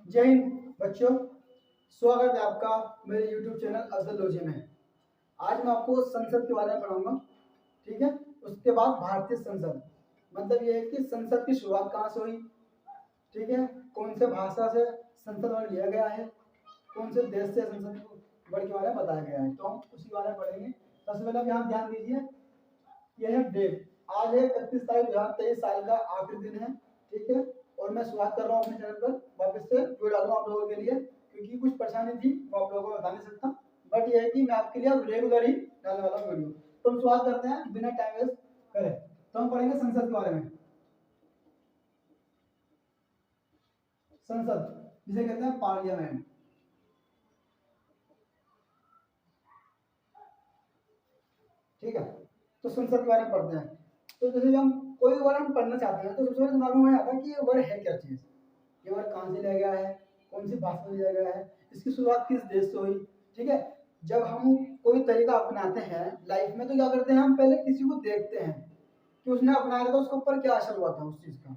जय हिंद बच्चों, स्वागत है आपका मेरे YouTube चैनल अफजल लोजी में। आज मैं आपको संसद के बारे में पढ़ाऊंगा, ठीक है। उसके बाद भारतीय संसद, मतलब ये है कि संसद की शुरुआत कहाँ से हुई, ठीक है, कौन से भाषा से संसद वर्ड लिया गया है, कौन से देश से संसद वर्ड के बारे में बताया गया है, तो हम उसी के बारे में पढ़ेंगे। सबसे पहले आप यहाँ ध्यान दीजिए, यह है डेट। आज है 31 तारीख 2023 साल का आखिरी दिन है, ठीक है। और मैं शुरुआत कर रहा हूँ अपने चैनल पर वापस से वीडियो डालूंगा आप लोगों के लिए, क्योंकि कुछ परेशानी थी वो आप लोगों को बता नहीं सकता, बट ये है कि मैं आपके लिए अब रेगुलर ही डालने वाला हूँ वीडियो। तो हम शुरुआत करते हैं बिना टाइम वेस्ट करे। तो हम पढ़ेंगे संसद के बारे में। संसद जिसे कहते हैं पार्लियामेंट, ठीक है। तो संसद के बारे में पढ़ते हैं। तो जैसे हम कोई वर्ड हम पढ़ना चाहते हैं तो सबसे पहले दिमाग में आता है कि ये वर्ड है क्या चीज, ये वर्ड कहाँ से लिया गया है, कौन सी भाषा से लिया गया है, इसकी शुरुआत किस देश से हुई, ठीक है। जब हम कोई तरीका अपनाते हैं लाइफ में तो क्या करते हैं, हम पहले किसी को देखते हैं कि उसने अपनाया था, उसके ऊपर क्या असर हुआ था उस चीज का,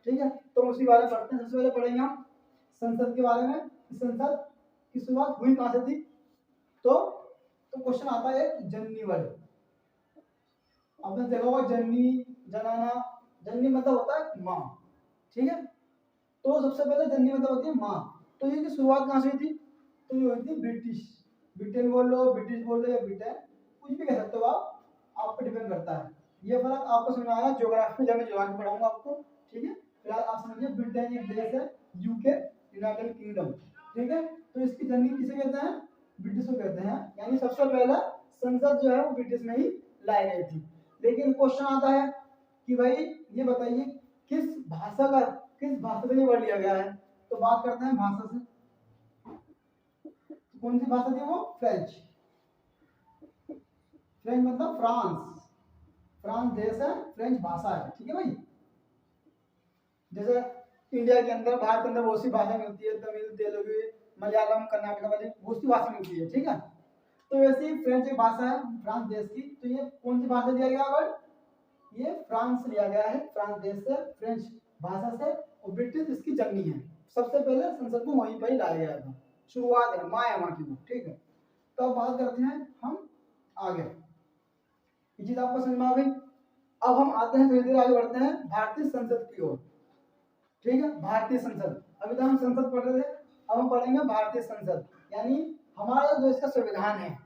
ठीक है। तो उसी बारे में पढ़ते हैं। सबसे पहले पढ़ेंगे हम संसद के बारे में। संसद की शुरुआत हुई कहाँ से थी, तो क्वेश्चन आता है जननी वर्ड। आपने देखा होगा जननी, जनाना। जननी मतलब होता है माँ, ठीक है। तो सबसे पहले जननी मतलब होती है माँ। तो ये की शुरुआत कहाँ से हुई थी, तो ये हुई थी ब्रिटिश। ब्रिटेन बोल लो, ब्रिटिश बोल लो या ब्रिटेन, कुछ भी कह सकते हो आप पर डिपेंड करता है। ये फर्क आपको समझ में आएगा ज्योग्राफी, जब मैं ज्योग्राफी पढ़ाऊंगा आपको, ठीक है। फिलहाल आप समझिए ब्रिटेन एक देश है, यूके यूनाइटेड किंगडम, ठीक है। तो इसकी जननी किसे कहते हैं, ब्रिटिश को कहते हैं। यानी सबसे पहला संसद जो है वो ब्रिटिश में ही लाई गई थी। लेकिन क्वेश्चन आता है कि भाई ये बताइए किस भाषा का, किस भाषा से ये वर्ड लिया गया है। तो बात करते हैं भाषा से। तो कौन सी भाषा थी वो, फ्रेंच। फ्रेंच मतलब फ्रांस, फ्रांस देश है, फ्रेंच भाषा है, ठीक है भाई। जैसे इंडिया के अंदर, भारत के अंदर बहुत सी भाषा मिलती है, तमिल, तेलुगु, मलयालम, कर्नाटक वाली बहुत सी भाषा मिलती है, ठीक है। तो वैसे ही फ्रेंच एक भाषा है फ्रांस देश की। तो ये कौन सी भाषा दिया गया वर्ड, ये फ्रांस से लिया गया है, फ्रांस देश से, फ्रेंच भाषा से। और ब्रिटिश इसकी जननी है। सबसे पहले संसद को वहीं पर ही लाया गया था, शुरुआत है माँ माँ की, ठीक है। तो अब बात करते हैं हम आगे, ये चीज आपको समझ में आ गई। अब हम आते हैं धीरे धीरे आगे बढ़ते हैं भारतीय संसद की ओर, ठीक है। भारतीय संसद, अभी तक हम संसद पढ़ रहे थे, अब हम पढ़ेंगे भारतीय संसद। यानी हमारे देश का संविधान है,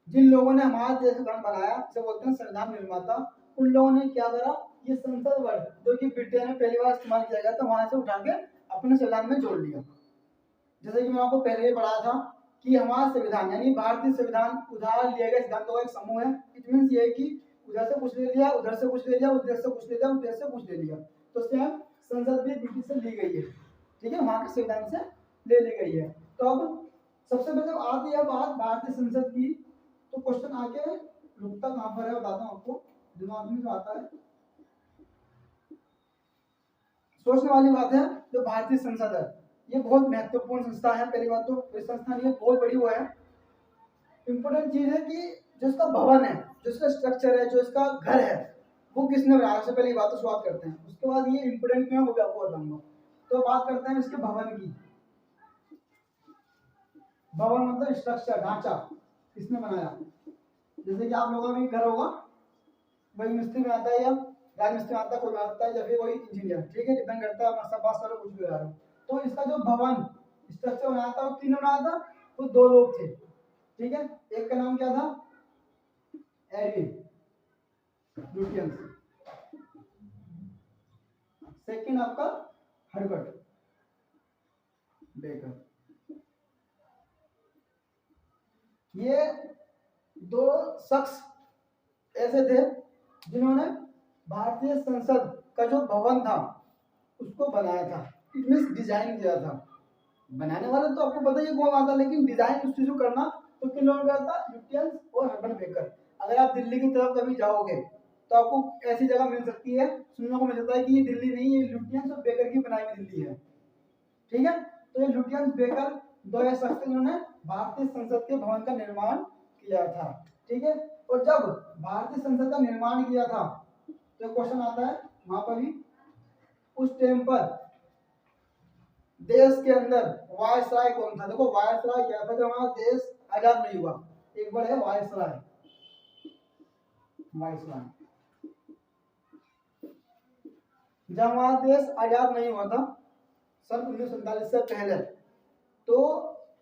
जिन लोगों ने हमारे देश का संविधान बनाया, जिसे बोलते हैं संविधान निर्माता, उन लोगों ने क्या करा, ये संसद वर्ड जो कि ब्रिटेन में पहली बार इस्तेमाल किया गया था, वहां से उठा के अपने संविधान में जोड़ लिया। जैसे कि मैं आपको पहले ही पढ़ा था कि हमारा संविधान यानी भारतीय संविधान उधार लिए गए सिद्धांतों का एक समूह है। इट मीन्स ये है कि उधर से कुछ ले लिया, उधर से कुछ ले लिया, उस देश से कुछ ले लिया, उस देश से कुछ ले लिया। तो सेम संसद भी ब्रिटिश से ली गई है, ठीक है, वहां के संविधान से ले ली गई है। तो अब सबसे पहले जब आती है बात भारतीय संसद की, तो क्वेश्चन आके रुकता कहाँ पर है बताता हूँ आपको, दिमाग में जो आता है। सोचने वाली बात है, जो भारतीय संसद है ये बहुत महत्वपूर्ण संस्था है। पहली बात तो इस संस्था ये बहुत बड़ी वो है, इंपॉर्टेंट चीज है कि जो इसका भवन है, जो इसका स्ट्रक्चर है, जो इसका घर है, वो किसने बनाया। सबसे पहली बात तो शुरुआत करते हैं, उसके बाद ये इंपॉर्टेंट क्यों है वो भी आपको बताऊंगा। तो बात करते हैं इसके भवन की। भवन मतलब स्ट्रक्चर, ढांचा, किसने बनाया। जैसे कि आप लोगों का भी घर होगा, वही मिस्त्री बनाता है या राजमिस्त्री बनाता है, कोई बनाता है या फिर कोई इंजीनियर, ठीक है, डिपेंड करता है सब बात करो कुछ भी बना रहा हूँ। तो इसका जो भवन स्ट्रक्चर बनाया था वो किसने बनाया था, वो दो लोग थे, ठीक है। एक का नाम क्या था, एडविन लुटियंस, सेकंड आपका हर्बर्ट बेकर। ये दो शख्स ऐसे थे जिन्होंने भारतीय संसद का जो भवन था उसको बनाया था। इट मींस डिजाइन किया था। बनाने वाला तो आपको पता ही कौन आता, लेकिन डिजाइन उस चीज को करना तो किन लोगों का था, लुटियंस और हर्बर्ट बेकर। अगर आप दिल्ली की तरफ कभी जाओगे तो आपको ऐसी जगह मिल सकती है, सुनने को मिल सकता है कि ये दिल्ली नहीं, ये लुटियंस और बेकर की बनाई हुई दिल्ली है, ठीक है। तो ये लुटियंस बेकर दो ऐसे शख्स जिन्होंने भारतीय संसद के भवन का निर्माण किया था, ठीक है। और जब भारतीय संसद का निर्माण किया था तो क्वेश्चन आता है वहां पर भी, उस टाइम पर देश के अंदर वायसराय कौन था? देखो वायसराय क्या था, जब हमारा देश आजाद नहीं हुआ, एक बार है वायसराय, वायसराय जब हमारा देश आजाद नहीं हुआ था सन 1947 से पहले, तो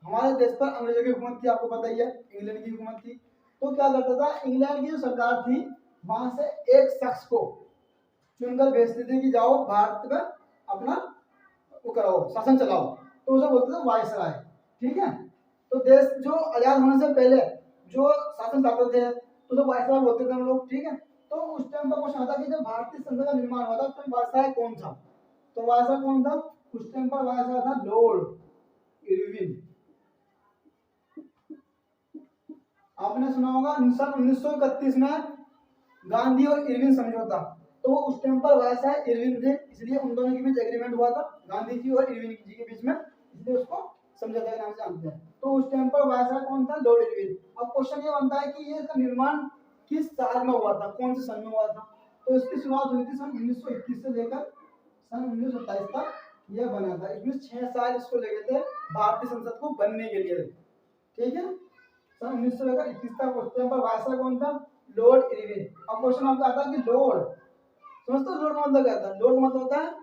हमारे देश पर अंग्रेजों की हुकूमत थी, आपको पता ही है, इंग्लैंड की हुकूमत थी। तो क्या करता था, इंग्लैंड की जो सरकार थी वहां से एक शख्स को चुनकर भेजती थी कि जाओ भारत में अपना वो कराओ, शासन चलाओ, तो उसे बोलते थे वायसराय। ठीक है, तो देश जो आजाद होने से पहले जो शासन चाहते थे तो उसे वायसराय बोलते थे हम लोग। ठीक है, तो उस टाइम पर क्वेश्चन आता कि जब भारतीय संसद का निर्माण हुआ था तो वायसराय कौन था? तो वायसराय कौन था? उस टाइम पर वायसराय था लॉर्ड इरविन। आपने सुना होगा सन 1931 में गांधी और इरविन समझौता, तो उस टाइम पर वायसराय इरविन थे, इसलिए उन दोनों के बीच एग्रीमेंट हुआ था, गांधी जी और इरविन जी के बीच में, इसलिए उसको समझौता के नाम से जानते हैं। तो उस टाइम पर वायसराय कौन था? Lord Irwin. अब क्वेश्चन ये बनता है कि ये इसका निर्माण किस साल में हुआ था, कौन से सन में हुआ था? तो इसकी शुरुआत हुई थी सन 1921 से लेकर सन 1927 तक यह बना था। इसमें 6 साल इसको लगे थे भारतीय संसद को बनने के लिए। ठीक है, सन 1900 लेकर 21 तक उस टाइम पर वायसराय कौन था? Lord Irwin. अब क्वेश्चन आपका आता है कि लॉर्ड, समझते हो लॉर्ड मतलब क्या होता है? लॉर्ड मतलब होता है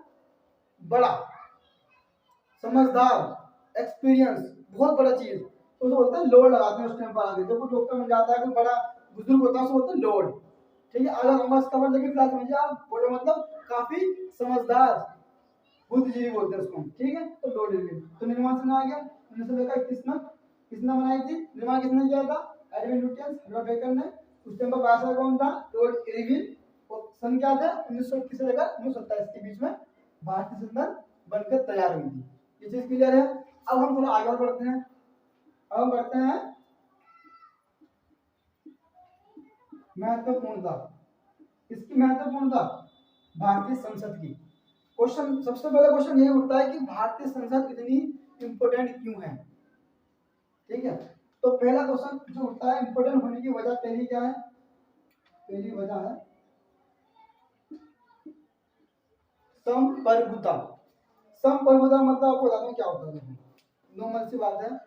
बड़ा, समझदार, एक्सपीरियंस, बहुत बड़ा चीज, तो उसे बोलते हैं लॉर्ड, लगाते हैं उस टाइम पर। आगे जब कोई डॉक्टर बन जाता है, कोई बड़ा बुजुर्ग होता है, उसे बोलते हैं लॉर्ड। ठीक है, अगर लंबा कवर लेके फिलहाल समझिए आप, बड़ा मतलब काफी समझदार, बुद्धिजीवी बोलते हैं उसको। ठीक है, तो लॉर्ड इरविन। तो निर्माण सन आ गया 1900 लेकर 21 में, किसने बनाई थी? निर्माण किसने किया था? एडविन लुटियंस, लॉर्ड बेकर ने। उस टाइम पर वायसराय कौन था? Lord Irwin. और सन क्या था? 1921 से लेकर 1927 के बीच में भारतीय संसद बनकर तैयार हुई थी। ये चीज क्लियर है? अब हम थोड़ा आगे बढ़ते हैं। अब हम बढ़ते हैं महत्वपूर्णता। इसकी महत्वपूर्णता भारतीय संसद की। क्वेश्चन, सबसे पहला क्वेश्चन यही उठता है कि भारतीय संसद इतनी इंपोर्टेंट क्यों है? ठीक है, तो पहला क्वेश्चन जो उठता है इंपोर्टेंट होने की वजह, पहली क्या है? पहली वजह है संप्रभुता। संप्रभुता मतलब आपको बताता हूँ क्या होता है। नॉर्मल सी बात है,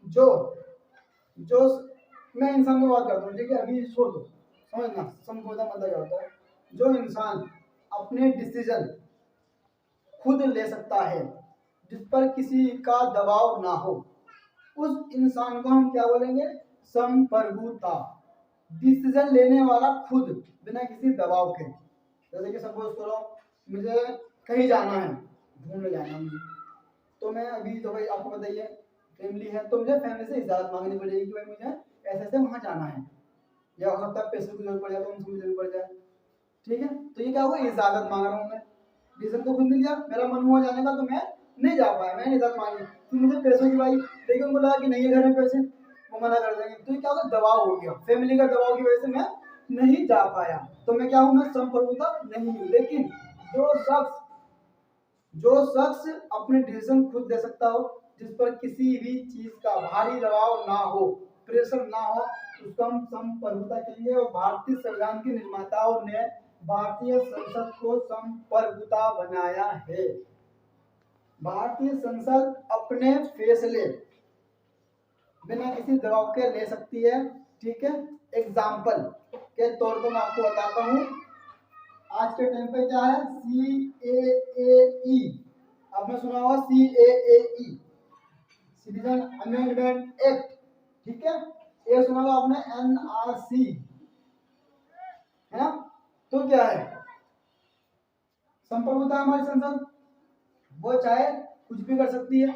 जो जो मैं इंसान की बात करता हूँ, ठीक है, अभी छोड़ दो, समझना संप्रभुता मतलब क्या होता है। जो इंसान अपने डिसीजन खुद ले सकता है, जिस पर किसी का दबाव ना हो, उस इंसान को हम क्या बोलेंगे? संप्रभुता। डिसीजन लेने वाला खुद, बिना किसी दबाव के। जैसे कि सपोज करो मुझे कहीं जाना है, घूमने जाना है मुझे, तो मैं अभी, तो भाई आपको बताइए फैमिली है, तो मुझे फैमिली से इजाजत मांगनी पड़ेगी कि भाई मुझे ऐसे ऐसे वहां जाना है, या हो सकता है पैसे की जरूरत पड़ जाए तो उनसे जरूरत पड़ जाए। ठीक है, तो ये क्या होगा? इजाजत मांग रहा हूँ मैं, डिसीजन तो खुद मिल गया, मेरा मन हुआ जाने का तो मैं नहीं जा पाया, मैंने इजाजत मांगी, तो मुझे पैसों की भाई, लेकिन उनको लगा कि नहीं है घर में पैसे, वो मना कर देंगे, तो ये क्या होगा? दबाव हो गया, फैमिली का दबाव की वजह से मैं नहीं जा पाया, तो मैं क्या हूँ? मैं संप्रभुता नहीं हूँ। लेकिन जो शख्स जो शख्स अपने डिसीजन खुद ले सकता हो, जिस पर किसी भी चीज का भारी दबाव ना हो, प्रेशर ना हो, उसको हम संप्रभुता कहेंगे। और भारतीय संविधान के निर्माताओं ने भारतीय संसद को संप्रभुता बनाया है। भारतीय संसद अपने फैसले बिना किसी दबाव के ले सकती है। ठीक है, एग्जाम्पल के तौर पर मैं आपको बताता हूँ, आज के टाइम पे क्या है? CAAE, आपने सुना होगा CAAE, सिटीजन अमेंडमेंट एक्ट। ठीक है, ये सुना होगा आपने NRC, है ना? तो क्या है? संप्रभुता हमारी संसद, वो चाहे कुछ भी कर सकती है,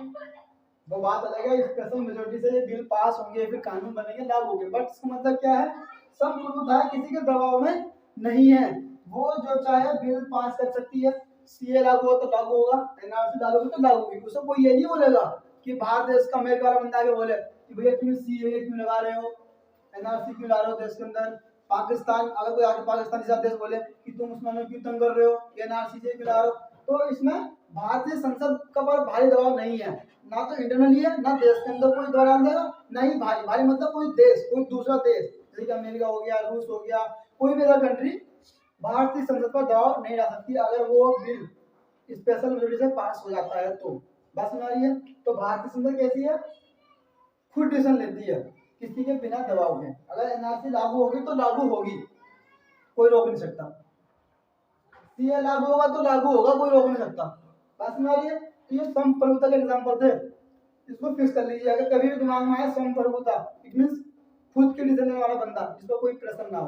वो बात अलग है, स्पेशल मेजोरिटी से ये बिल पास होंगे, फिर कानून बनेंगे, लागू होंगे, बट इसका मतलब क्या है? संप्रभुता है, किसी के दबाव में नहीं है, वो जो चाहे बिल पास कर सकती है। CA लागू हो तो लागू होगा, NRC लागू हो तो लागू होगी, उसको कोई ये नहीं बोलेगा कि बाहर देश का अमेरिका वाला बंदा आके बोले कि भैया तुम CA क्यों लगा रहे हो, NRC क्यों ला रहे हो देश के अंदर। पाकिस्तान, अगर कोई आगे पाकिस्तान जैसा देश बोले कि तुम मुसलमानों क्यों तंग कर रहे हो, NRC से क्यों ला रहे हो, तो इसमें भारतीय संसद का पर भारी दबाव नहीं है, ना तो इंटरनली है, ना देश के अंदर कोई दौरान देगा, ना ही भारी भारी मतलब कोई देश, कोई दूसरा देश जैसे कि अमेरिका हो गया, रूस हो गया, कोई भी अदर कंट्री भारतीय संसद पर दबाव नहीं डाल सकती अगर वो बिल स्पेशल मेजोरिटी से पास हो जाता है तो। बात समझ आ रही है? तो भारतीय संसद कैसी है, खुद डिसीजन लेती है किसी के बिना दबाव के। अगर एनआरसी लागू होगी तो लागू होगी, कोई रोक नहीं सकता। सीए लागू होगा तो लागू होगा, कोई रोक नहीं सकता। बात समझ आ रही है? तो ये संप्रभुता के एग्जाम्पल थे, इसको फिक्स कर लीजिए। अगर कभी भी दिमाग में आए संप्रभुता, इट मींस खुद के डिसीजन लेने वाला बंदा जिसको कोई प्रेशर ना हो।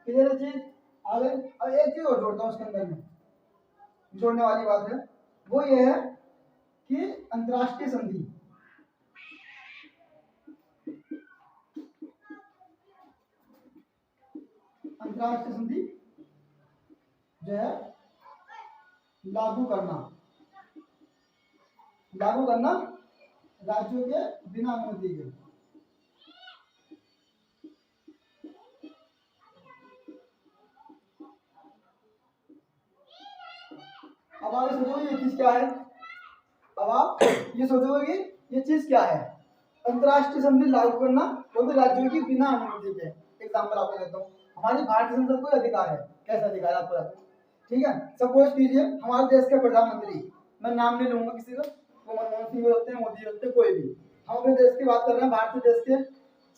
क्लियर है चीज? अगर अब एक चीज और जोड़ता हूँ उसके अंदर में, जोड़ने वाली बात है, वो ये है कि अंतरराष्ट्रीय संधि, अंतरराष्ट्रीय संधि जो है लागू करना, लागू करना राज्यों के बिना अनुमति के। अब आप ये सोचोगे ये चीज क्या है, अब आप ये सोचोगे कि ये चीज क्या है, अंतरराष्ट्रीय संधि लागू करना वो भी राज्यों की बिना अनुमति के। एग्जाम्पल आपको देता हूँ, हमारी भारतीय संसद को अधिकार है, कैसा अधिकार है आपको बताता हूँ। ठीक है, सपोज कीजिए हमारे देश के प्रधानमंत्री, मैं नाम नहीं लूंगा किसी का, वो मनमोहन सिंह होते हैं, मोदी होते हैं, कोई भी, हम अपने देश की बात कर रहे हैं, भारतीय देश के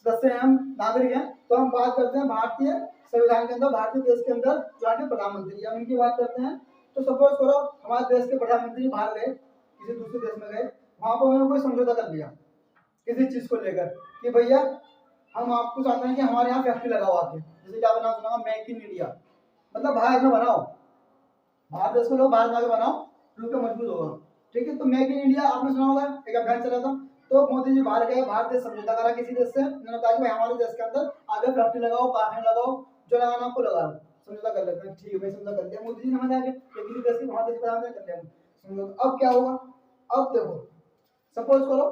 सदस्य हैं, हम नागरिक हैं, तो हम बात करते हैं भारतीय संविधान के अंदर, भारतीय देश के अंदर जो है प्रधानमंत्री या उनकी बात करते हैं। तो सपोज करो हमारे देश के प्रधानमंत्री बाहर गए, किसी दूसरे देश में गए, वहां पर उन्होंने कोई समझौता कर लिया किसी चीज को लेकर कि भैया हम आपको चाहते हैं कि हमारे यहाँ फैक्ट्री लगाओ आके, जैसे क्या बना सुना मेक इन इंडिया, मतलब भारत में बनाओ, भारत देश को लोग भारत में आके बनाओ, लोग का मजबूत होगा। ठीक है, तो मेक इन इंडिया आपने सुना होगा, एक अभियान चला था, तो मोदी जी बाहर गए, भारत देश समझौता करा किसी देश से, उन्होंने कहा कि भाई हमारे देश के अंदर आगे फैक्ट्री लगाओ, कारखाने लगाओ, जो लगाना आपको लगा लो, समझौता कर लेते हैं। ठीक है भाई, समझौता कर लिया मोदी जी ने, हमारे आगे किसी देश की वहां देश प्रधानमंत्री कर लिया समझौता। अब क्या होगा, अब देखो सपोज करो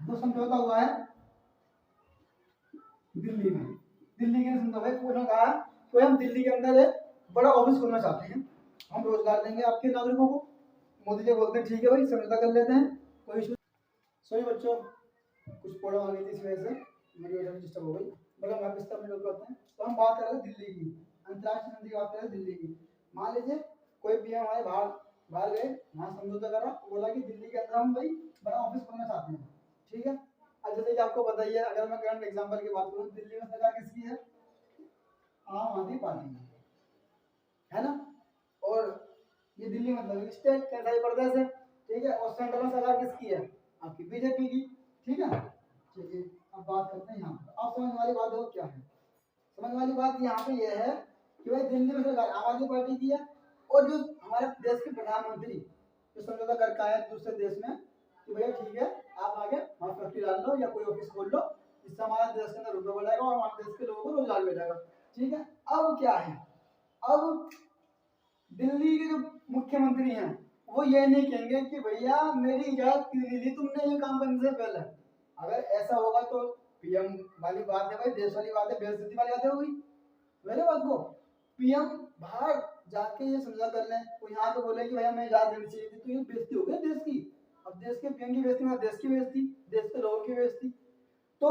जो समझौता हुआ है दिल्ली में, दिल्ली के समझौता है, उन्होंने कहा तो हम दिल्ली के अंदर एक बड़ा ऑफिस खोलना चाहते हैं, हम रोजगार देंगे आपके नागरिकों को। मोदी जी बोलते हैं ठीक है भाई समझौता कर लेते हैं, कोई इशू। सॉरी बच्चों, कुछ प्रॉब्लम आ गई थी, इस वजह से मेरी वजह से डिस्टर्ब हो गई, मतलब मैं डिस्टर्ब नहीं करते हैं। तो हम बात कर रहे हैं दिल्ली की, अंतर्राष्ट्रीय संधि की बात कर रहे हैं दिल्ली की। मान लीजिए कोई पीएम हमारे बाहर बाहर गए, वहाँ समझौता करा, बोला कि दिल्ली के अंदर हम भाई बड़ा ऑफिस खोलना चाहते हैं। ठीक है, अब जैसे कि आपको पता ही है, अगर मैं करंट एग्जाम्पल की बात करूँ, दिल्ली में सरकार किसकी है, आम आदमी पार्टी की, है ना। और ये दिल्ली मतलब स्टेट कैसा ही प्रदेश है। ठीक है, और सेंट्रल में सरकार किसकी है, आपकी बीजेपी की। ठीक है, चलिए अब बात करते हैं यहाँ पर, आप समझ वाली बात हो क्या है, समझ वाली बात यहाँ पे ये है कि भाई दिल्ली में सरकार आम आदमी पार्टी की है, और जो हमारे देश के प्रधानमंत्री जो समझौता करके आए दूसरे देश में कि भैया ठीक है आप आगे वहाँ फैक्ट्री डाल लो या कोई ऑफिस खोल लो, इससे हमारा देश के अंदर रुपये बढ़ेगा और हमारे देश के लोगों को रोजगार मिलेगा। ठीक है, अब क्या है, अब दिल्ली के जो मुख्यमंत्री हैं वो ये नहीं कहेंगे कि भैया मेरी इजाजत क्यों नहीं ली तुमने ये काम करने से पहले। अगर ऐसा होगा तो पीएम वाली बात है भाई, देश वाली बात है, बेइज्जती वाली बात है होगी मेरे बात को। पीएम बाहर जाके ये समझा कर लें, वो यहाँ तो बोले कि भैया मैं इजाजत देनी चाहिए थी, तो ये बेइज्जती हो गई देश की। अब देश के पीएम की बेइज्जती मतलब देश की बेइज्जती, देश के लोगों की बेइज्जती। तो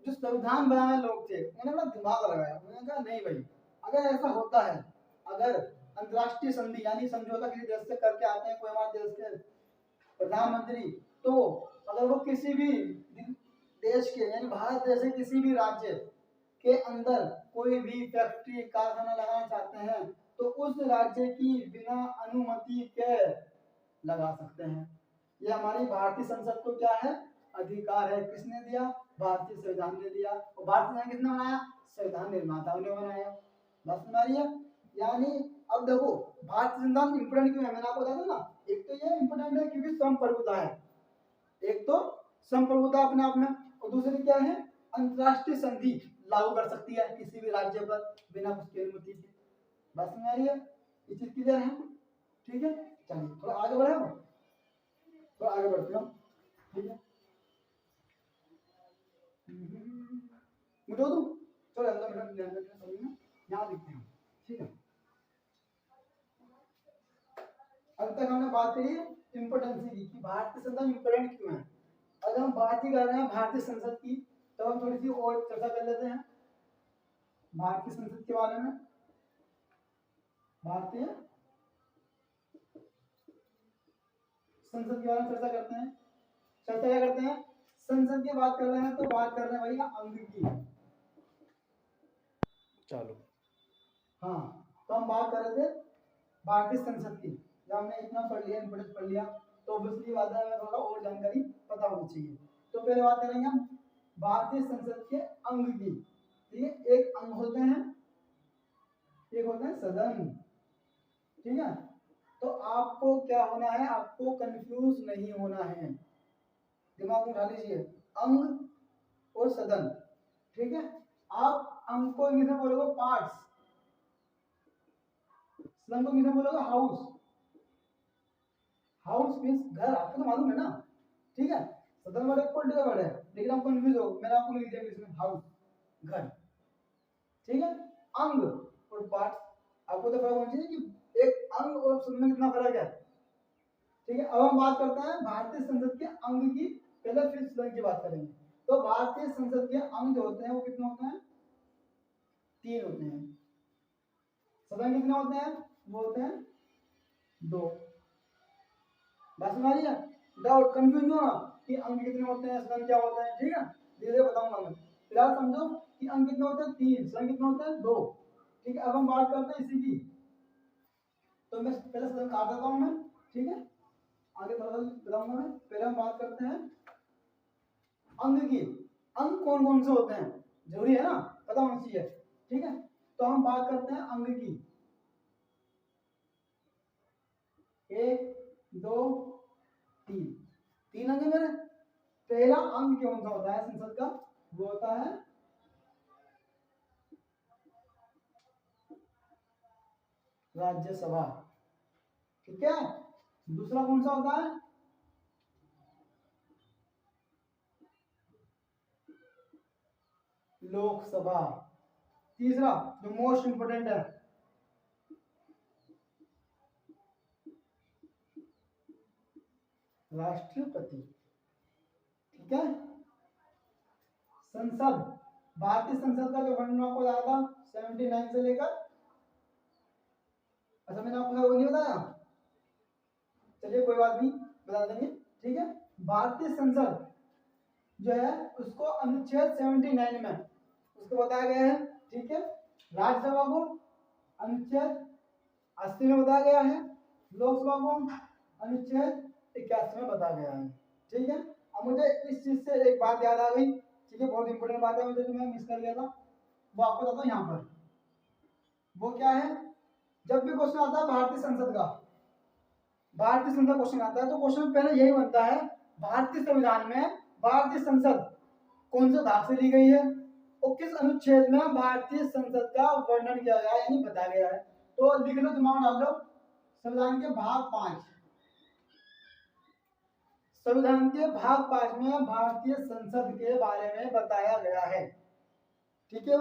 जो संविधान बनाने लोग थे उन्होंने अपना दिमाग लगाया, उन्होंने कहा नहीं भाई अगर ऐसा होता है, अगर अंतरराष्ट्रीय संधि यानी समझौता किसी देश से करके आते हैं कोई हमारे देश के प्रधानमंत्री, तो अगर वो किसी भी देश के यानी भारत जैसे किसी भी राज्य के अंदर कोई भी फैक्ट्री कारखाना लगाना चाहते हैं तो उस राज्य की बिना अनुमति के लगा सकते हैं। ये हमारी भारतीय संसद को क्या है, अधिकार है। किसने दिया, भारतीय संविधान ने दिया। और भारतीय संविधान किसने बनाया, संविधान निर्माताओं ने बनाया। बात समझ आ रही है? यानी अब देखो भारतीय संविधान इंपोर्टेंट क्यों है, मैंने आपको बताया था ना, एक तो ये इंपोर्टेंट है क्योंकि संप्रभुता है, एक तो संप्रभुता अपने आप में, और दूसरी क्या है, अंतरराष्ट्रीय संधि लागू कर सकती है किसी भी राज्य पर बिना उसकी अनुमति के। बात समझ आ रही है, ये चीज क्लियर है? ठीक है, चलिए थोड़ा आगे बढ़े हम, थोड़ा आगे बढ़ते हैं। ठीक है, मिटो दूं, चलो अंदर मिनट ध्यान रखना सभी में, यहाँ लिखते हैं। ठीक है, अब तक हमने बात करी इम्पोर्टेंसी की कि भारतीय संसद इम्पोर्टेंट क्यों है। अगर हम बात ही कर रहे हैं भारतीय संसद की, तो हम थोड़ी सी और चर्चा कर लेते हैं भारतीय संसद के बारे में। भारतीय संसद के बारे में चर्चा करते हैं। चर्चा क्या करते हैं? संसद की बात कर रहे हैं तो बात कर रहे हैं भैया अंग की। चलो हाँ, तो हम बात कर रहे थे भारतीय संसद की। जब हमने इतना पढ़ लिया, इंपोर्टेंस पढ़ लिया, तो ऑब्वियसली बात है हमें थोड़ा और जानकारी पता होनी चाहिए। तो पहले बात करेंगे हम भारतीय संसद के अंग की। ठीक है, एक अंग होते हैं, एक होते हैं सदन। ठीक है, तो आपको क्या होना है, आपको कंफ्यूज नहीं होना है, दिमाग में उठा लीजिए, अंग और सदन। ठीक है, आप अंग को इंग्लिश में बोलोगे पार्ट्स, सदन को इंग्लिश में बोलोगे हाउस। हाउस मीन्स घर, आपको तो मालूम है ना। ठीक है, सदन वर्ड एक पॉलिटिकल वर्ड है, लेकिन आप कंफ्यूज हो, मैंने आपको लिख दिया इंग्लिश में हाउस, घर। ठीक है, अंग और पार्ट्स, आपको तो फर्क होना चाहिए कि एक अंग और सदन में कितना फर्क है। ठीक है, अब हम बात करते हैं भारतीय संसद के अंग की, पहले फिर सदन की बात करेंगे। तो भारतीय संसद के अंग जो होते हैं वो कितने होते हैं? 3 होते हैं। सदन कितने होते हैं? वो होते हैं 2। बात समझ आ रही है? डाउट कंफ्यूज नहीं होना कि अंग कितने होते हैं, सदन क्या होता है। ठीक है, धीरे धीरे बताऊंगा मैं। फिलहाल समझो कि अंग कितने होते हैं? 3, सदन कितने होते हैं? 2। ठीक है, अब हम बात करते हैं इसी की। तो मैं पहले सदन काट देता हूँ मैं। ठीक है, आगे थोड़ा बताऊंगा मैं। पहले हम बात करते हैं अंग की। अंग कौन कौन से होते हैं, जरूरी है ना, पता होना चाहिए। ठीक है, तो हम बात करते हैं अंग की। 1 2 3, 3 अंग है मेरे। पहला अंग कौन सा होता है संसद का? वो होता है राज्यसभा। ठीक है, दूसरा कौन सा होता है? लोकसभा। तीसरा जो मोस्ट इंपोर्टेंट है, राष्ट्रपति। ठीक है, संसद, भारतीय संसद का जो वर्णन आपको बताया था 79 से लेकर, अच्छा मैंने आपको वो नहीं बताया, चलिए कोई बात नहीं, बता देंगे। ठीक है, भारतीय संसद जो है उसको अनुच्छेद 79 में उसको बताया गया है। ठीक है, राज्यसभा को अनुच्छेद 80 में बताया गया है, लोकसभा को अनुच्छेद 81 में बताया गया है। ठीक है, अब मुझे इस चीज से एक बात याद आ गई। ठीक है, बहुत इंपॉर्टेंट बात है, मुझे जो मैं मिस कर गया था वो आपको बताता हूँ यहाँ पर। वो क्या है, जब भी क्वेश्चन आता है भारतीय संसद का, भारतीय संसद क्वेश्चन आता है तो क्वेश्चन पहले यही बनता है, भारतीय संविधान में भारतीय संसद कौन से भाग से ली गई है और किस अनुच्छेद में भारतीय संसद का वर्णन किया गया है, यानी बताया गया है। तो लिख लो, दिमाग डाल लो, संविधान के भाग 5, संविधान के भाग 5 में भारतीय संसद के बारे में बताया गया है। ठीक है,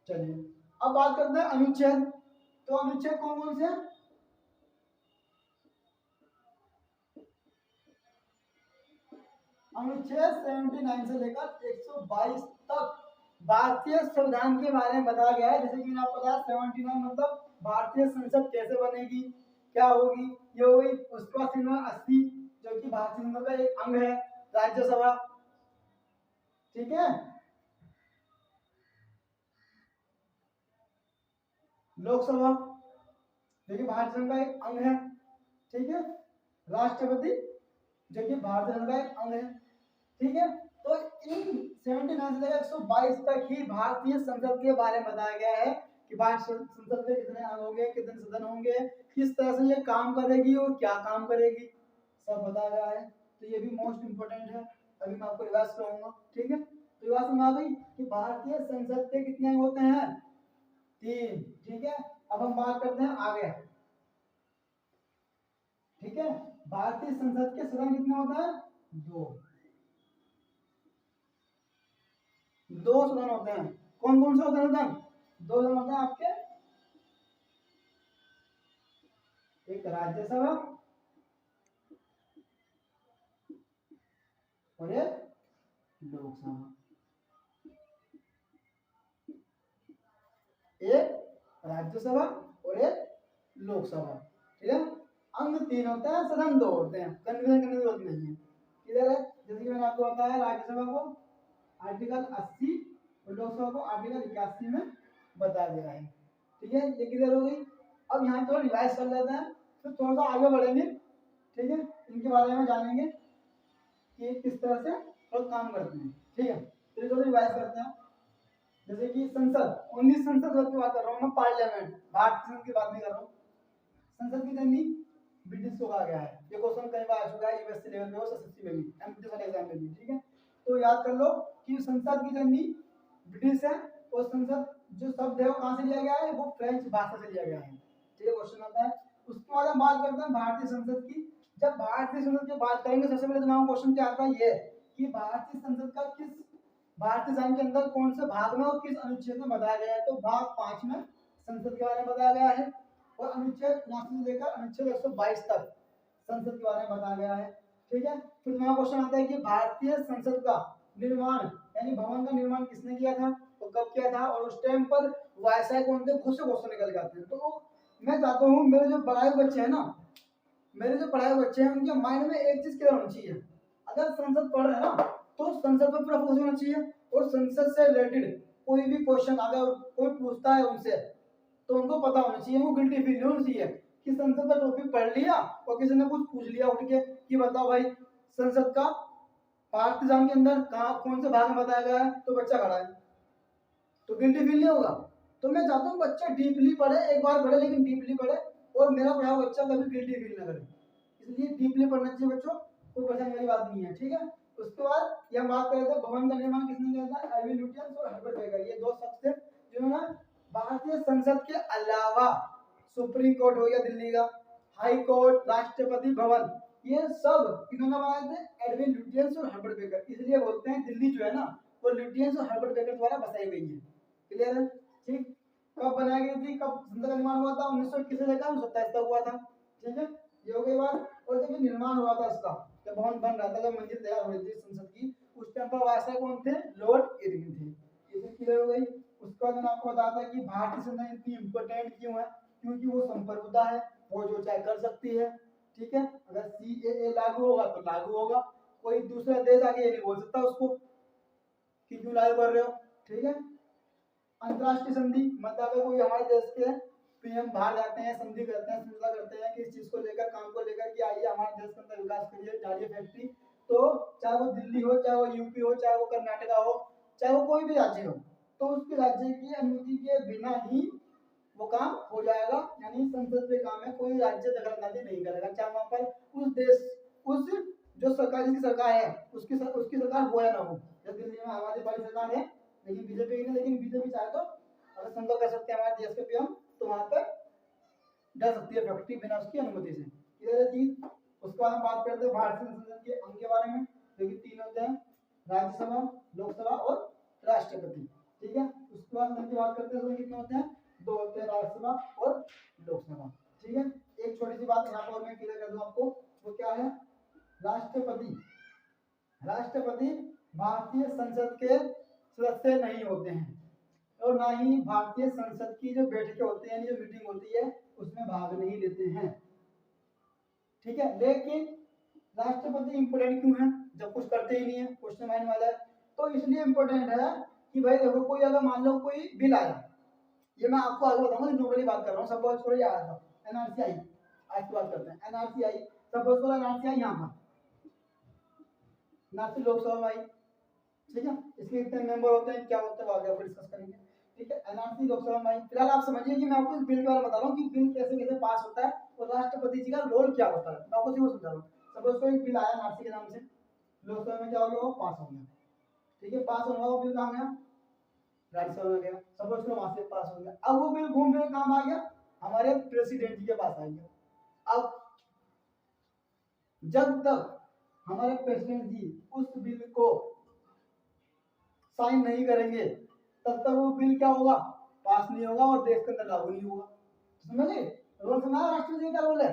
चलिए अब बात करते हैं अनुच्छेद। तो अनुच्छेद कौन कौन से? अनुच्छेद 79 से लेकर 122 तक भारतीय संविधान के बारे में बताया गया है। जैसे कि मैंने आपको बताया 79 मतलब भारतीय संसद कैसे बनेगी, क्या होगी, ये हो गई। उसके बाद 80 जो कि भारतीय संसद का एक अंग है, राज्यसभा। ठीक है, लोकसभा जो कि भारतीय संसद का एक अंग है। ठीक है, राष्ट्रपति जो कि भारतीय संसद का एक अंग है। ठीक है, तो इन 79 से लेकर 122 तक ही भारतीय संसद के बारे में बताया गया है कि भारतीय संसद के कितने अंग होंगे, कितने सदन होंगे, किस तरह से ये काम करेगी और क्या काम करेगी, सब बताया गया है। तो ये भी मोस्ट इंपोर्टेंट है, अभी मैं आपको रिवाइज कराऊंगा। ठीक है, तो ये बात समझ आ गई कि भारतीय संसद के कितने अंग होते हैं? 3। ठीक है, अब हम बात करते हैं आगे। ठीक है, भारतीय संसद के सदन कितने होते हैं? 2। 2 सदन होते हैं। कौन कौन से होते हैं सदन? 2 सदन होते हैं आपके, एक राज्यसभा और एक लोकसभा। एक राज्यसभा और एक लोकसभा। ठीक है, अंग 3 होते हैं, सदन 2 होते हैं, कन्फ्यूजन करने की जरूरत नहीं है। क्लियर है? जैसे कि मैंने आपको बताया राज्यसभा को आर्टिकल 80 और लोकसभा को आर्टिकल 81 में बता दिया है। ठीक है, ये क्लियर हो गई। अब यहाँ थोड़ा रिवाइज कर लेते हैं, फिर थोड़ा सा आगे बढ़ेंगे। ठीक है, इनके बारे में जानेंगे कि किस तरह से लोग काम करते हैं। ठीक है, तो थोड़ा रिवाइज करते हैं। जैसे कि संसद, ओनली संसद की बात कर रहा हूँ मैं, पार्लियामेंट, भारतीय संसद की बात नहीं कर रहा हूँ। संसद की जननी ब्रिटिश को कहा गया है। ये क्वेश्चन कई बार आ चुका है यूएससी लेवल में और एसएससी में भी, एमपीटीसी एग्जाम में भी। ठीक है, तो याद कर लो कि संसद की जननी ब्रिटिश है और संसद जो शब्द है वो कहाँ से लिया गया है, वो फ्रेंच भाषा से लिया गया है। ठीक है, क्वेश्चन आता है। उसके बाद हम बात करते हैं भारतीय संसद की। जब भारतीय संसद की बात करेंगे सबसे पहले दिमाग में क्वेश्चन क्या आता है, ये कि भारतीय संसद का किस भारतीय संविधान के अंदर कौन से भाग में और किस अनुच्छेद में बताया गया है। तो भाग 5 में संसद के बारे में बताया गया है और अनुच्छेद 79 से लेकर अनुच्छेद 122 तक संसद के बारे में बताया गया है। ठीक है, फिर हमारा क्वेश्चन आता है कि भारतीय संसद का निर्माण यानी भवन का निर्माण किसने किया था और कब किया था, और उस टाइम पर वायसराय कौन थे, बहुत से क्वेश्चन निकल जाते हैं। तो मैं चाहता हूँ मेरे जो पढ़ाए बच्चे हैं ना, मेरे जो पढ़ाए बच्चे हैं उनके माइंड में एक चीज क्लियर होनी चाहिए। अगर संसद पढ़ रहे हैं ना तो संसद पर पूरा फोकस होना चाहिए, और संसद से रिलेटेड कोई भी क्वेश्चन अगर कोई पूछता है उनसे तो उनको पता होना चाहिए, वो गिल्टी फील होनी चाहिए कि संसद का टॉपिक पढ़ लिया और किसी ने कुछ पूछ लिया उठ के कि बताओ भाई संसद का भारतीय संविधान के अंदर कहाँ कौन से भाग में बताया गया है, तो बच्चा खड़ा है तो गिल्टी फील नहीं होगा। तो मैं चाहता हूँ बच्चा डीपली पढ़े, एक बार पढ़े लेकिन डीपली पढ़े, और मेरा पढ़ा बच्चा कभी गिल्टी फील ना करे। इसलिए डीपली पढ़ना चाहिए बच्चों, कोई परेशानी वाली बात नहीं है। ठीक है, उसके बाद ये हम बात कर रहे थे भवन का निर्माण किसने किया था, एल्विन लुटियंस और हर्बर्ट बेकर, ये दो शख्स थे जिन्होंने भारतीय संसद के अलावा सुप्रीम कोर्ट हो गया दिल्ली का, हाई कोर्ट, राष्ट्रपति भवन, ये सब किन्होंने बनाए थे, एडविन लुटियंस और हर्बर्ट बेकर। इसलिए बोलते हैं दिल्ली जो है ना वो लुटियंस और हर्बर्ट बेकर द्वारा बसाई गई है। क्लियर है? ठीक, कब बनाई गई थी, कब संसद का निर्माण हुआ था, 1921 से लेकर 1927 तक हुआ था। ठीक है, ये हो गई बात। और जब निर्माण हुआ था इसका, जब भवन बन रहा था, जब मंजिल तैयार हो रही थी संसद की, उस टाइम पर वायसराय कौन थे, लॉर्ड इरविन थे। ये भी क्लियर हो गई। उसके बाद मैंने आपको बताया था कि भारतीय संविधान इतनी इंपॉर्टेंट क्यों है, क्योंकि वो संप्रभुता है, वो जो चाहे कर सकती है। ठीक है, अगर सीएए लागू होगा तो लागू होगा, कोई दूसरा देश आके ये नहीं बोल सकता उसको कि क्यों लागू कर रहे हो। ठीक है, अंतरराष्ट्रीय संधि मतलब अगर कोई हमारे देश के पीएम बाहर जाते हैं, संधि करते हैं, समझौता करते हैं कि इस चीज को लेकर, काम को लेकर कि आइए हमारे देश के अंदर विकास करिए, डालिए फैक्ट्री, तो चाहे वो दिल्ली हो, चाहे वो यूपी हो, चाहे वो कर्नाटका हो, चाहे वो कोई भी राज्य हो, तो उसके राज्य की अनुमति के बिना ही वो काम हो जाएगा। यानी संसद के काम में कोई राज्य दखलंदाजी नहीं करेगा, चाहे वहां पर उस देश उस जो सरकार जिसकी सरकार है उसकी सरकार हो या ना हो। जब दिल्ली में आम आदमी पार्टी सरकार है लेकिन बीजेपी की नहीं, लेकिन बीजेपी चाहे तो अगर समझौता कर सकते हैं हमारे देश के पीएम, तो वहां पे डाल सकती है फैक्ट्री बिना उसकी अनुमति से। क्लियर है चीज? उसके बाद हम बात करते हैं भारतीय संसद के अंग के बारे में, जो कि 3 होते हैं, राज्यसभा, लोकसभा और राष्ट्रपति। ठीक है, उसके बाद हम बात करते हैं कितने होते हैं, 2 होते हैं, राज्यसभा और लोकसभा। ठीक है, एक छोटी सी बात यहाँ पर मैं क्लियर कर दूं आपको, वो क्या है, राष्ट्रपति राष्ट्रपति भारतीय संसद के सदस्य नहीं होते हैं और ना ही भारतीय संसद की जो बैठकें होती हैं, जो मीटिंग होती है उसमें भाग नहीं लेते हैं। ठीक है, लेकिन राष्ट्रपति इंपोर्टेंट क्यों है, जब कुछ करते ही नहीं है, क्वेश्चन माइंड वाला है, तो इसलिए इंपोर्टेंट है कि भाई देखो कोई अगर मान लो कोई बिल आया, ये मैं आपको आगे बताऊंगा, नॉर्मली बात कर रहा हूँ, सपोज करो ये आया था एनआरसी आई, आज की बात करते हैं, एनआरसी आई, सपोज करो एनआरसी आई यहाँ पर एनआरसी लोकसभा में आई। ठीक है, इसके कितने मेंबर होते हैं, क्या होता है, वो आगे आपको डिस्कस करेंगे। ठीक है, एनआरसी लोकसभा में आई। फिलहाल आप समझिए कि मैं आपको इस बिल के बारे में बता रहा हूँ कि बिल कैसे कैसे पास होता है और राष्ट्रपति जी का रोल क्या होता है, मैं आपको सिर्फ समझा रहा हूँ। सपोज कोई बिल आया एनआरसी के नाम से, लोकसभा में क्या हो गया, वो पास हो गया। ठीक है, पास होने वाला बिल कहाँ गया, राज्यसभा में गया, सपोज करो वहां से पास हो गया। अब वो बिल घूम फिर काम आ गया हमारे प्रेसिडेंट जी के पास आ गया। अब जब तक हमारे प्रेसिडेंट जी उस बिल को साइन नहीं करेंगे तब तक वो बिल क्या होगा, पास नहीं होगा और देश के अंदर लागू नहीं होगा। समझे, रोल सुना, राष्ट्रपति का रोल है,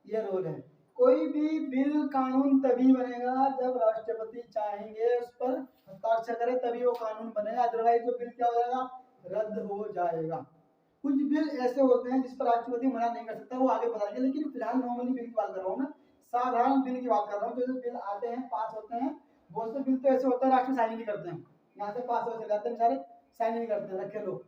ये रोल है। कोई भी बिल कानून तभी बनेगा जब राष्ट्रपति चाहेंगे उस पर हस्ताक्षर करें, तभी वो कानून बनेगा, अदरवाइज वो बिल क्या हो जाएगा, रद्द हो जाएगा। कुछ बिल ऐसे होते हैं जिस पर राष्ट्रपति मना नहीं कर सकता, वो आगे बताएंगे, लेकिन फिलहाल नॉर्मली बिल की बात कर रहा हूँ मैं, साधारण बिल की बात कर रहा हूँ। जो बिल आते हैं पास होते हैं, बहुत से बिल तो ऐसे होता है राष्ट्रपति साइन नहीं करते हैं, यहाँ से पास हो चले जाते हैं बेचारे, साइन नहीं करते हैं, रखे लोग,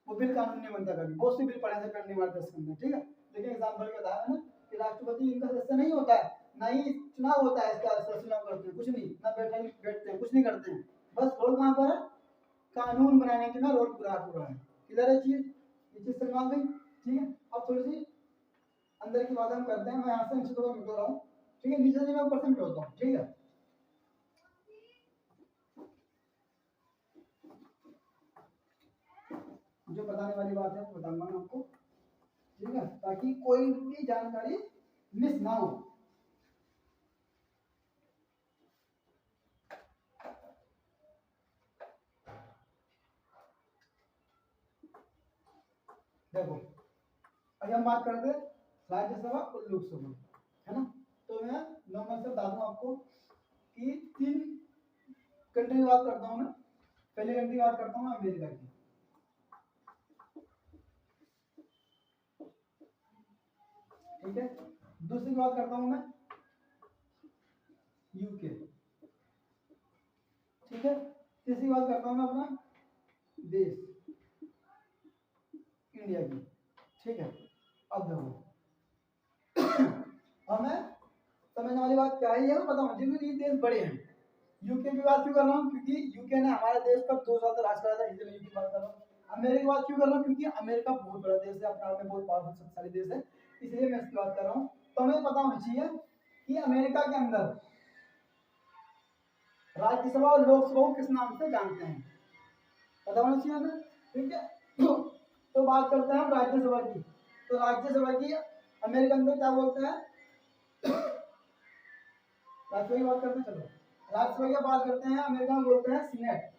वो बिल कानून नहीं बनता कभी। बहुत से बिल पढ़े से पेड़ नहीं मारते इसके अंदर, ठीक है। लेकिन एग्जाम्पल के बताया मैंने कि राष्ट्रपति इनका सदस्य नहीं होता है, ना ही चुनाव होता है इसका, चुनाव करते हैं कुछ नहीं, ना बैठते हैं, कुछ नहीं करते हैं, बस रोल कहाँ पर है, कानून बनाने के लिए रोल पूरा है। क्लियर है चीज, ये चीज समझ आ गई, ठीक है। अब थोड़ी सी अंदर की बात हम करते हैं, मैं यहाँ से नीचे थोड़ा मिटा रहा हूँ, ठीक है, नीचे से मैं ऊपर से मिटाता हूँ, ठीक है। जो बताने वाली बात है बताऊंगा मैं आपको, ठीक है, ताकि कोई भी जानकारी मिस ना हो। देखो अभी हम बात करते हैं राज्यसभा और लोकसभा, है ना। तो मैं नॉर्मल से बता दूं आपको कि 3 कंट्री की बात करता हूँ मैं। पहली कंट्री की बात करता हूँ अमेरिका की, ठीक है। दूसरी की बात करता हूँ मैं यूके, ठीक है। तीसरी बात करता हूँ मैं अपना देश इंडिया की, ठीक है। अब देखो हमें समझने वाली बात क्या है, ये मैं बताऊँ, जितने ये देश बड़े हैं। यूके की बात क्यों कर रहा हूँ, क्योंकि यूके ने हमारे देश पर 2 साल तक राज करा था, इसलिए यूके की बात कर रहा हूँ। अमेरिका की बात क्यों कर रहा हूँ, क्योंकि अमेरिका बहुत बड़ा देश है, अपने आप में बहुत पावरफुल शक्तिशाली देश है, इसलिए मैं इसकी बात कर रहा हूँ। तो हमें पता होना चाहिए कि अमेरिका के अंदर राज्यसभा और लोकसभा को किस नाम से जानते हैं, पता होना चाहिए हमें, ठीक है। तो बात करते हैं हम राज्यसभा की। तो राज्यसभा की अमेरिका अंदर क्या बोलते हैं, राज्यसभा की बात करते हैं, चलो राज्यसभा की बात करते हैं, अमेरिका में बोलते हैं सीनेट,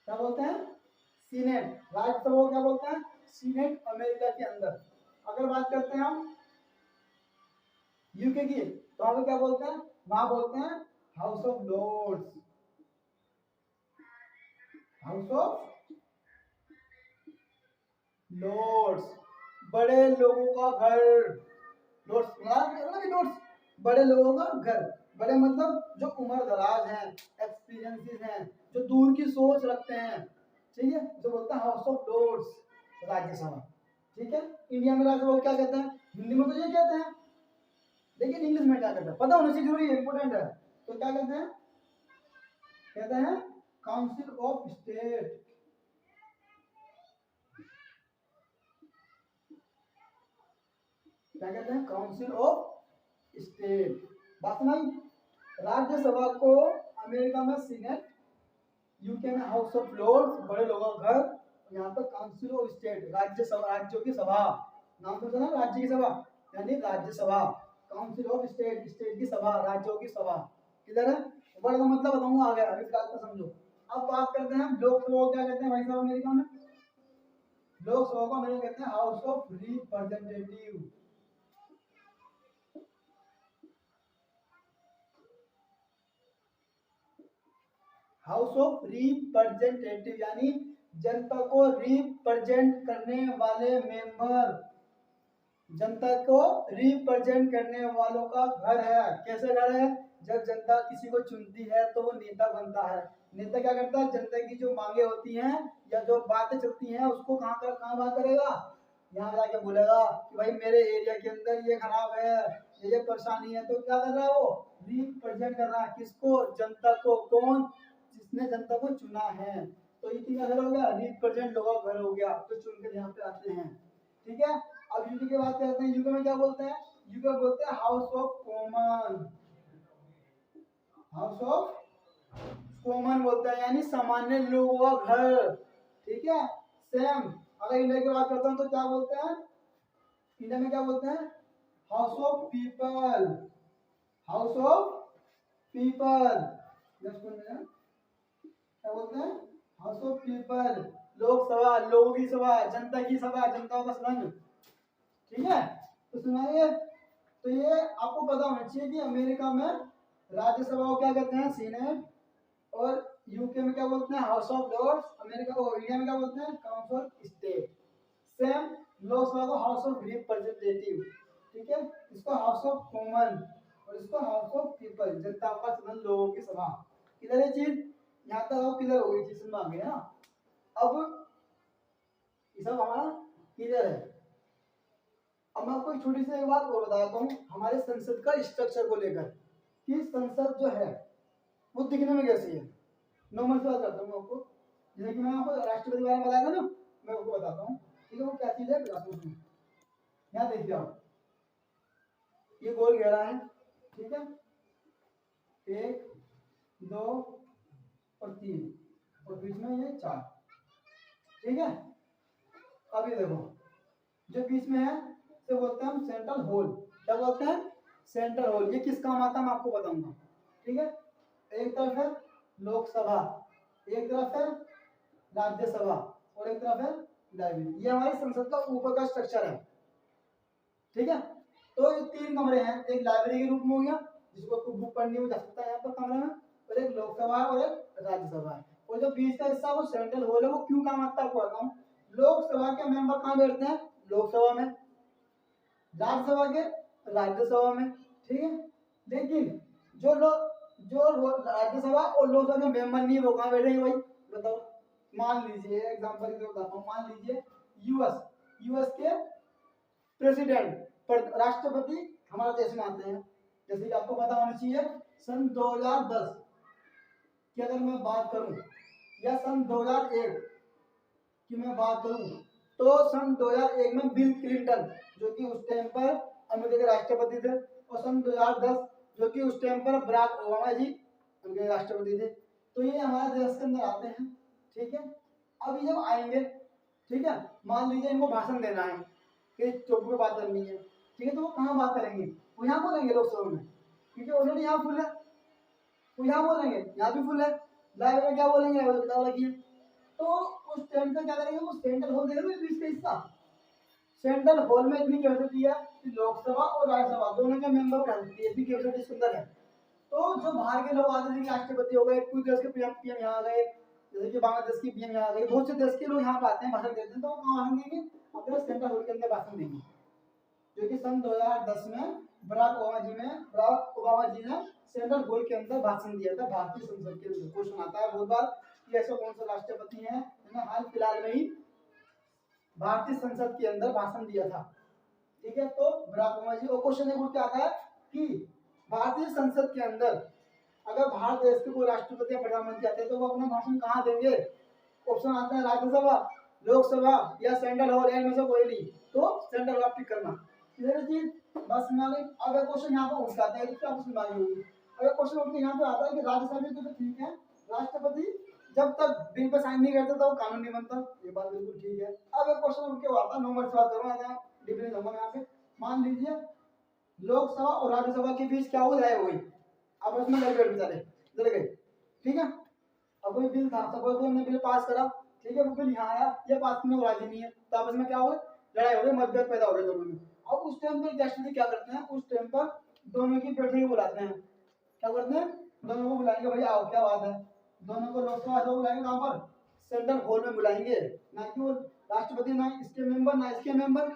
क्या बोलते हैं, सीनेट। राज्यसभा को क्या बोलते हैं, सीनेट, अमेरिका के अंदर। अगर बात करते हैं हम यूके की, तो वहां क्या बोलते हैं, वहां बोलते हैं house of lords, house of lords, बड़े लोगों का घर। लॉर्ड्स मतलब लॉर्ड्स, बड़े लोगों का घर। बड़े मतलब जो उम्र दराज हैं, एक्सपीरियंसेस हैं, जो दूर की सोच रखते हैं, ठीक है, जो बोलते हैं हाउस ऑफ लॉर्ड्स, राज्यसभा, ठीक है। इंडिया में राज्यसभा को क्या कहते हैं, हिंदी में तो ये कहते हैं, लेकिन इंग्लिश में क्या कहते हैं पता होना चाहिए, जरूरी है, इंपॉर्टेंट है। तो क्या कहते हैं, कहते हैं काउंसिल ऑफ स्टेट, क्या कहते हैं, काउंसिल ऑफ स्टेट। बात नहीं, राज्यसभा को अमेरिका में सीनेट, यूके में हाउस ऑफ लॉर्ड्स, बड़े लोगों का घर, यहाँ पर काउंसिल ऑफ स्टेट, राज्यसभा, राज्यों की सभा, नाम तो सुना, राज्य की सभा यानी Rajya Sabha, council of state, state की सभा, राज्यों की सभा। किधर है, वर्ड का मतलब बताऊंगा आगे, अभी बात को समझो। अब बात करते हैं लोकसभा को क्या कहते हैं भाई साहब अमेरिका में, लोकसभा को अमेरिका कहते हैं house of representative, house of representative यानी जनता को रिप्रेजेंट करने वाले मेंबर, जनता को रिप्रेजेंट करने वालों का घर है। कैसे घर है, जब जनता किसी को चुनती है तो वो नेता बनता है। नेता क्या करता है, जनता की जो मांगे होती हैं या जो बातें चलती हैं उसको कहाँ बात करेगा, यहाँ जाके बोलेगा कि भाई मेरे एरिया के अंदर ये खराब है, ये परेशानी है। तो क्या कर रहा है, वो रिप्रेजेंट कर रहा है किसको, जनता को, कौन, जिसने जनता को चुना है। तो ये तीन घर हो गया, रिप्रेजेंट लोगों का घर हो गया, तो चुन के यहाँ पे आते हैं, ठीक है। अब यूके की बात करते हैं, यूके में क्या बोलते हैं, यूके बोलते हैं house of common, house of common बोलते हैं यानी सामान्य लोगों का घर, ठीक है। सेम अगर इंडिया की बात करता हूँ तो क्या बोलते हैं, इंडिया में क्या बोलते हैं, house of people, house of people, क्या बोलते हैं, हाउस ऑफ पीपल, लोकसभा, लोगों की सभा, जनता की सभा, जनता का संघ, ठीक है। तो सुनाइए, तो ये आपको पता होना चाहिए कि अमेरिका में राज्यसभा को क्या कहते हैं, सीनेट, और यूके में क्या बोलते हैं, हाउस ऑफ लॉर्ड्स। अमेरिका को, इंडिया में क्या बोलते हैं, council of state. Same Lok Sabha को हाउस ऑफ रिप्रेजेंटेटिव, ठीक है, इसको हाउस ऑफ कॉमन और इसको हाउस ऑफ पीपल, जनता का सदन, लोगों की सभा। किधर है चीज, यहाँ तक वो क्लियर हो गई चीज, समझ में आ गया ना। अब ये सब हमारा क्लियर है। अब मैं आपको एक छोटी सी एक बात और बताता हूँ हमारे संसद का स्ट्रक्चर को लेकर, कि संसद जो है वो दिखने में कैसी है। नॉर्मल से बात करता हूँ आपको, जैसे कि मैं आपको राष्ट्रपति के बारे में बताया था ना, मैं आपको बताता हूँ, ठीक है, वो क्या चीज है बताता हूँ। यहाँ देखिए आप, ये गोल घेरा है, ठीक है, 1 2 और 3 और बीच में ये 4, ठीक है। अब ये देखो, जो बीच में है इसे बोलते हैं हम सेंट्रल होल। क्या बोलते हैं, सेंट्रल होल। ये किस काम आता है मैं आपको बताऊंगा, ठीक है। एक तरफ है लोकसभा, एक तरफ है राज्यसभा और एक तरफ है लाइब्रेरी। ये हमारी संसद का ऊपर का स्ट्रक्चर है, ठीक है। तो ये 3 कमरे हैं, एक लाइब्रेरी के रूप में हो गया जिसको आपको बुक पढ़नी हो जा सकता है यहाँ पर कमरे में, और एक लोकसभा और एक राज्यसभा है। और जो बीच का हिस्सा वो सेंट्रल हॉल है। वो क्यों काम आता है आपको बताऊं। लोकसभा के मेंबर कहाँ बैठते हैं, लोकसभा में, राज्यसभा के राज्यसभा में, ठीक है। लेकिन जो राज्यसभा और लोकसभा के मेंबर नहीं है वो कहाँ बैठेंगे भाई, बताओ। मान लीजिए एग्जांपल के तौर पर बताता हूं, मान लीजिए यूएस के प्रेसिडेंट पर राष्ट्रपति हमारे देश में आते हैं। जैसे कि आपको पता होना चाहिए सन 2010 की अगर मैं बात करूं, या सन 2001 की मैं बात करूं, तो सन 2001 में बिल क्लिंटन जो कि उस टाइम पर अमेरिका के राष्ट्रपति थे, और सन 2010 जो कि उस टाइम पर बराक ओबामा जी उनके राष्ट्रपति थे। तो ये हमारे देश के अंदर आते हैं, ठीक है। अब ये जब आएंगे, ठीक है, मान लीजिए इनको भाषण देना है कि चौक पे बात करनी है, ठीक है, तो वो कहाँ बात करेंगे, वो यहाँ बोलेंगे लोकसभा में, क्योंकि ऑलरेडी यहाँ फुल है। वो यहाँ बोलेंगे, यहाँ भी फुल है। लाइव में क्या बोलेंगे वो किताब लगी है। तो उस टाइम पे क्या करेंगे, वो सेंट्रल हॉल देगा बीच का हिस्सा। सेंट्रल हॉल में इतनी कैपेसिटी है कि लोकसभा और राज्यसभा दोनों के मेंबर उठा सकती है, इतनी कैपेसिटी इसके अंदर है। तो जो बाहर के लोग आते थे, राष्ट्रपति हो गए, कुछ देश के पीएम यहाँ आ गए, जैसे कि बांग्लादेश की पीएम यहाँ आ गई, बहुत से देश के लोग यहाँ पे आते हैं, भाषण देते हैं, तो वो कहाँ भाषण देंगे, अपने सेंट्रल हॉल के अंदर भाषण देंगे। जो कि सन 2010 में बराक ओबामा जी ने सेंट्रल हॉल के अंदर भाषण दिया था भारतीय संसद के अंदर। क्वेश्चन आता है बहुत बार कि ऐसा कौन सा राष्ट्रपति है जिन्होंने हाल फिलहाल में ही भारतीय संसद के अंदर भाषण दिया था, ठीक है। तो बराक ओबामा जी, और क्वेश्चन एक उठ के आता है कि भारतीय संसद के अंदर अगर भारत देश के कोई राष्ट्रपति या प्रधानमंत्री आते हैं तो वो अपना भाषण कहाँ देंगे। ऑप्शन आता है राज्यसभा, लोकसभा या सेंट्रल हॉल, इनमें से कोई नहीं। तो सेंट्रल हॉल टिक करना। इधर चीज बस में आ गई। अगर क्वेश्चन यहाँ पे उठ जाता है तो आपको सुनवाई होगी। अगर क्वेश्चन उठ के यहाँ पे आता है कि राज्यसभा में तो ठीक है, राष्ट्रपति जब तक बिल पे साइन नहीं करता तो कानून नहीं बनता, ये बात बिल्कुल ठीक है। अगर क्वेश्चन उठ के आता है, नंबर से बात करूँ, डिफरेंस होगा यहाँ पे। मान लीजिए लोकसभा और राज्यसभा के बीच क्या हुआ है, वही आपस में लड़ गए, ठीक है। अब कोई बिल था, सपोज हमने बिल पास करा, ठीक है, वो बिल यहाँ आया, ये पास में राजी नहीं है, तो आपस में क्या हुआ, लड़ाई हो गई, मतभेद पैदा हो गए दोनों में। अब उस टाइम पर राष्ट्रपति क्या करते हैं, उस टाइम पर दोनों की बैठक बुलाते हैं। क्या करते हैं, दोनों को बुलाएंगे, भाई आओ क्या बात है। दोनों को लोकसभा से बुलाएंगे, कहाँ पर, सेंट्रल हॉल में बुलाएंगे। ना कि वो राष्ट्रपति ना इसके मेंबर ना इसके मेंबर,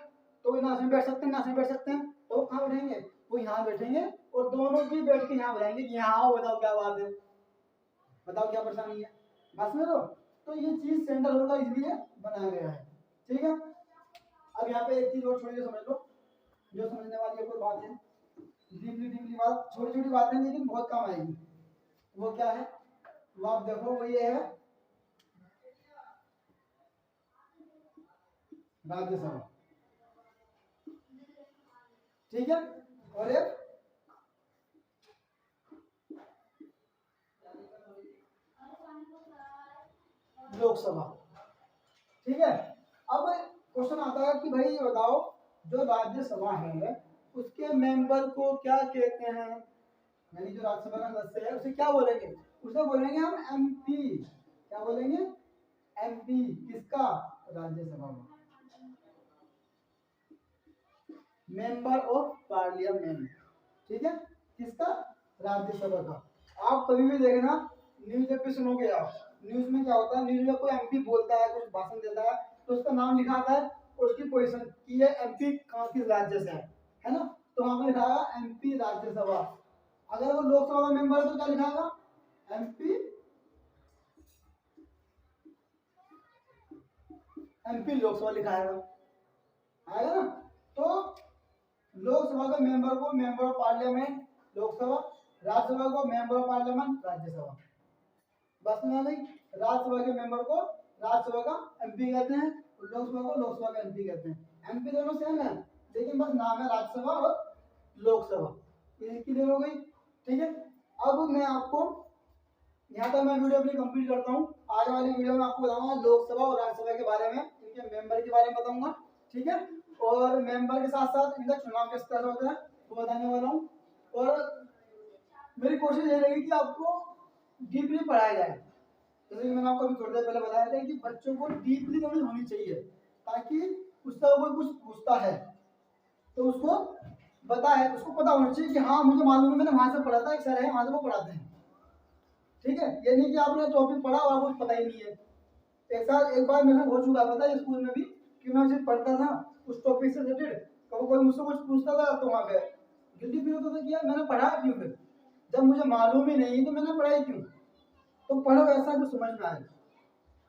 तो ना इसमें बैठ सकते हैं ना इसमें बैठ सकते हैं, तो वो कहाँ बैठेंगे, वो यहाँ बैठेंगे, और दोनों की बैठ के यहाँ बुलाएंगे कि यहाँ आओ, बताओ क्या बात है, बताओ क्या परेशानी है, बस में। तो ये चीज सेंट्रल हॉल का इसलिए बनाया गया है, ठीक है। अब यहाँ पे एक चीज और छोटी सी समझ लो, जो समझने वाली कोई बात है, डीपली बात, छोटी छोटी बातें लेकिन बहुत काम आएगी। वो क्या है, वो आप देखो, वो ये है राज्यसभा, ठीक है, और एक लोकसभा, ठीक है। अब क्वेश्चन आता है कि भाई ये बताओ, जो राज्यसभा है उसके मेंबर को क्या कहते हैं, यानी जो राज्यसभा का सदस्य है उसे क्या बोलेंगे, उसे बोलेंगे हम एमपी। क्या बोलेंगे, एमपी। किसका, राज्यसभा में, मेंबर ऑफ पार्लियामेंट, ठीक है, किसका, राज्यसभा का। आप कभी भी देखना न्यूज जब भी सुनोगे आप, न्यूज में क्या होता है, न्यूज में कोई एमपी बोलता है, कुछ भाषण देता है, तो उसका नाम लिखा आता है और उसकी पोजीशन की ये एमपी कहाँ किस राज्य से है ना। तो वहां पर लिखा है एमपी राज्यसभा। अगर वो लोकसभा का मेंबर है तो क्या लिखा होगा, एमपी, एमपी लोकसभा लिखा आएगा ना। तो लोकसभा के मेंबर को member of parliament Lok Sabha, Rajya Sabha को मेंबर ऑफ पार्लियामेंट राज्यसभा। बस में आ गई। राज्यसभा के मेंबर को राज्यसभा का एमपी कहते हैं और लोकसभा को लोकसभा का एमपी कहते हैं। एमपी दोनों सेम है लेकिन बस नाम है राज्यसभा और लोकसभा। ये क्लियर हो गई, ठीक है। अब मैं आपको यहाँ तक मैं वीडियो अपनी कंप्लीट करता हूँ। आगे वाली वीडियो में आपको बताऊंगा लोकसभा और राज्यसभा के बारे में, इनके मेंबर के बारे में बताऊंगा, ठीक है। और मेंबर के साथ साथ इनका चुनाव किस तरह होता है वो बताने वाला हूँ। और मेरी कोशिश ये रहेगी कि आपको डीपली पढ़ाया जाए। जैसे कि मैंने आपको अभी थोड़ी देर पहले बताया था कि बच्चों को डीपली नॉलेज होनी चाहिए, ताकि उसका कोई कुछ पूछता है तो उसको उसको पता होना चाहिए कि हाँ मुझे मालूम है, मैंने वहां से पढ़ा था, एक सर है वहां से वो पढ़ाते हैं, ठीक है। ये नहीं कि आपने टॉपिक पढ़ा और आपको पता ही नहीं है। एक बार मेरे हो चुका पता है स्कूल में भी कि मैं जब पढ़ता था उस टॉपिक से रिलेटेड, कभी कोई मुझसे कुछ पूछता था तो वहाँ पे गिल्टी फील होता था कि यार मैंने पढ़ा क्यों, फिर जब मुझे मालूम ही नहीं तो मैंने पढ़ाई क्यों। तो पढ़ो ऐसा जो समझ में आए।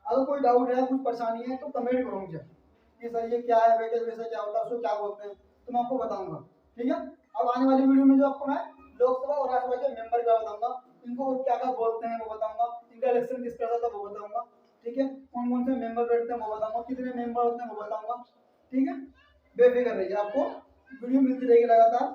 अगर कोई डाउट है, कुछ परेशानी है तो कमेंट करो मुझे कि सर ये क्या है, वेटेज वैसे क्या होता है, उसको क्या बोलते हैं, तो मैं आपको बताऊंगा, ठीक है। अब आने वाली वीडियो में जो आपको मैं लोकसभा और राज्यसभा के मेंबर का बताऊंगा, इनको क्या क्या बोलते हैं वो बताऊंगा, इनका इलेक्शन किस तरह था वो बताऊंगा, ठीक है। कौन कौन से मेंबर बैठते हैं वो बताऊंगा, कितने मेंबर होते हैं वो बताऊंगा, ठीक है। बेफिक्र रहिए, आपको वीडियो मिलती रहेगी लगातार।